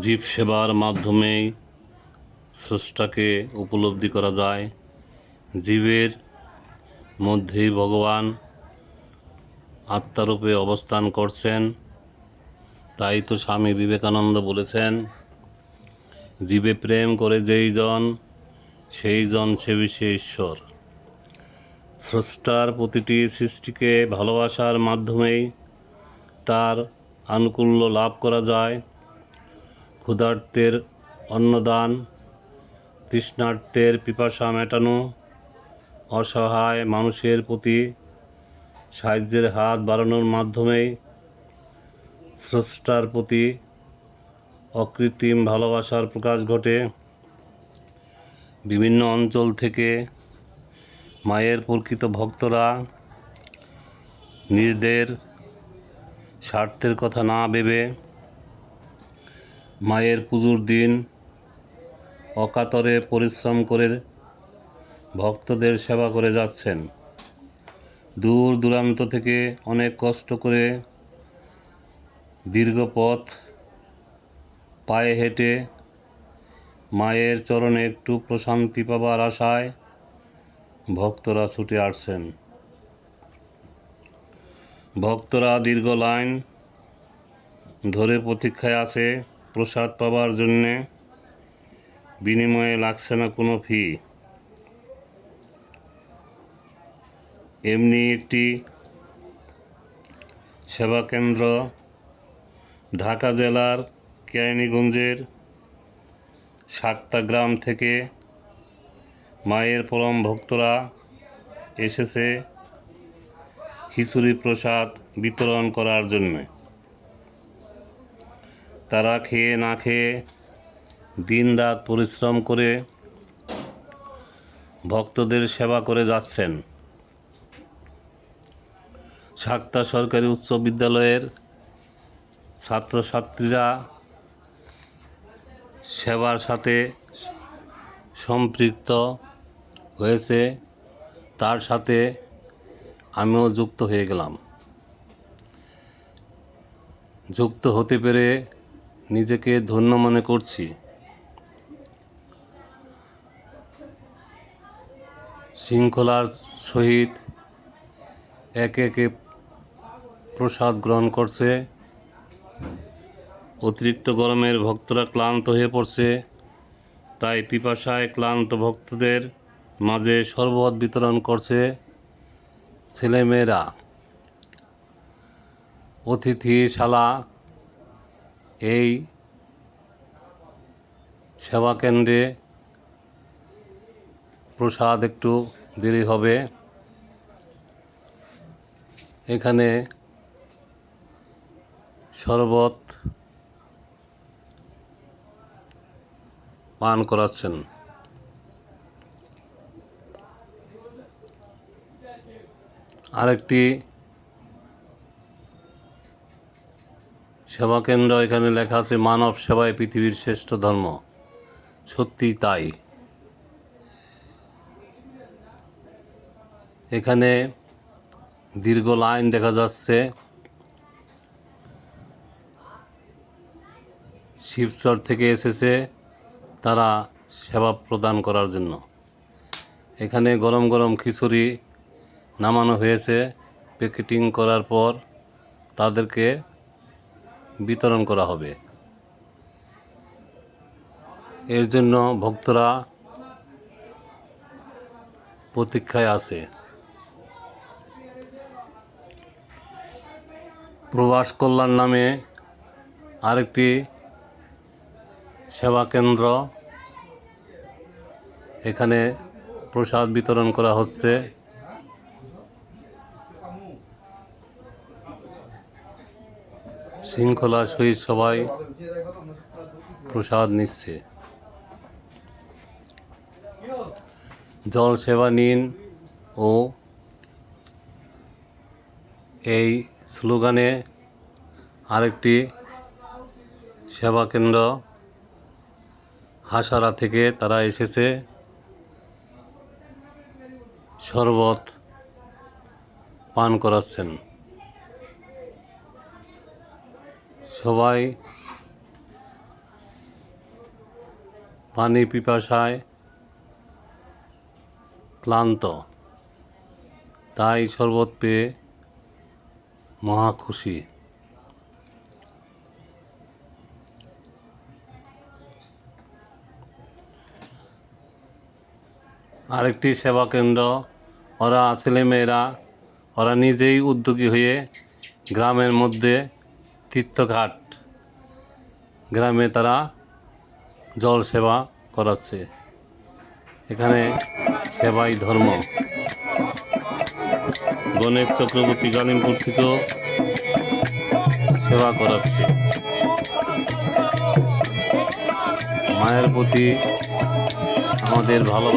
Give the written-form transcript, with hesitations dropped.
জীব সেবার মাধ্যমেই স্রষ্টাকে উপলব্ধি করা যায়। জীবের মধ্যেই ভগবান আত্মারূপে অবস্থান করছেন। তাই তো স্বামী বিবেকানন্দ বলেছেন, জীবে প্রেম করে যেই জন সেই জন সেবী সে ঈশ্বর। স্রষ্টার প্রতিটি সৃষ্টিকে ভালোবাসার মাধ্যমেই তার আনুকূল্য লাভ করা যায়। ক্ষুধার্তের অন্নদান, তৃষ্ণার্তের পিপাসা মেটানো, অসহায় মানুষের প্রতি সাহায্যের হাত বাড়ানোর মাধ্যমেই স্রষ্টার প্রতি অকৃত্রিম ভালোবাসার প্রকাশ ঘটে। বিভিন্ন অঞ্চল থেকে মায়ের প্রকৃত ভক্তরা নিজেদের স্বার্থের কথা না ভেবে মায়ের পুজোর দিন অকাতরে পরিশ্রম করে ভক্তদের সেবা করে যাচ্ছেন। দূর দূরান্ত থেকে অনেক কষ্ট করে দীর্ঘ পথ পায়ে হেঁটে মায়ের চরণে একটু প্রশান্তি পাবার আশায় ভক্তরা ছুটে আসছেন। ভক্তরা দীর্ঘ লাইন ধরে প্রতীক্ষায় আছে প্রসাদ পাবার জন্যে। বিনিময়ে লাগছে না কোনো ফি। এমনি একটি সেবা কেন্দ্র ঢাকা জেলার কেরানীগঞ্জের সাক্তা গ্রাম থেকে মায়ের পরম ভক্তরা এসেছে খিচুড়ি প্রসাদ বিতরণ করার জন্য। তারা খেয়ে না খেয়ে দিনরাত পরিশ্রম করে ভক্তদের সেবা করে যাচ্ছেন। সাক্তা সরকারি উচ্চ বিদ্যালয়ের ছাত্রছাত্রীরা সেবার সাথে সম্পৃক্ত হয়েছে, তার সাথে আমিও যুক্ত হয়ে গেলাম। যুক্ত হতে পেরে নিজেকে ধন্য মনে করছি। শৃঙ্খলার সহিত একে একে প্রসাদ গ্রহণ করছে। অতিরিক্ত গরমের ভক্তরা ক্লান্ত হয়ে পড়ছে, তাই পিপাসায় ক্লান্ত ভক্তদের মাঝে শরবত বিতরণ করছে ছেলেমেয়েরা। অতিথিশালা এই সেবা কেন্দ্রে প্রসাদ একটু দেরি হবে। এখানে শরবত পান করাচ্ছেন। আরেকটি সেবা কেন্দ্র, এখানে লেখা আছে মানব সেবায় পৃথিবীর শ্রেষ্ঠ ধর্ম। সত্যিই তাই। এখানে দীর্ঘ লাইন দেখা যাচ্ছে। শিবচর থেকে এসেছে তারা সেবা প্রদান করার জন্য। এখানে গরম গরম খিচুড়ি নামানো হয়েছে। প্যাকেটিং করার পর তাদেরকে বিতরণ করা হবে। এর জন্য ভক্তরা প্রতীক্ষায় আছে। প্রবাস কল্যাণ নামে আরেকটি সেবা কেন্দ্র, এখানে প্রসাদ বিতরণ করা হচ্ছে। শৃঙ্খলার সহিত সবাই প্রসাদ নিচ্ছে। জল সেবা নিন ও এই স্লোগানে আরেকটি সেবা কেন্দ্র হাসারা থেকে তারা এসেছে শরবত পান করাচ্ছেন। সবাই পানি পিপাসায় ক্লান্ত, তাই শরবত পেয়ে মহা খুশি। আরেকটি সেবা কেন্দ্র, ওরা ছেলেমেয়েরা ওরা নিজেই উদ্যোগী হয়ে গ্রামের মধ্যে তীর্থঘাট গ্রামে তারা জল সেবা করাচ্ছে। এখানে সেবাই ধর্ম। গণেশ চক্রবর্তী গালিমপুর থেকেও সেবা করাচ্ছে। মায়ের প্রতি আমাদের ভালোবাসা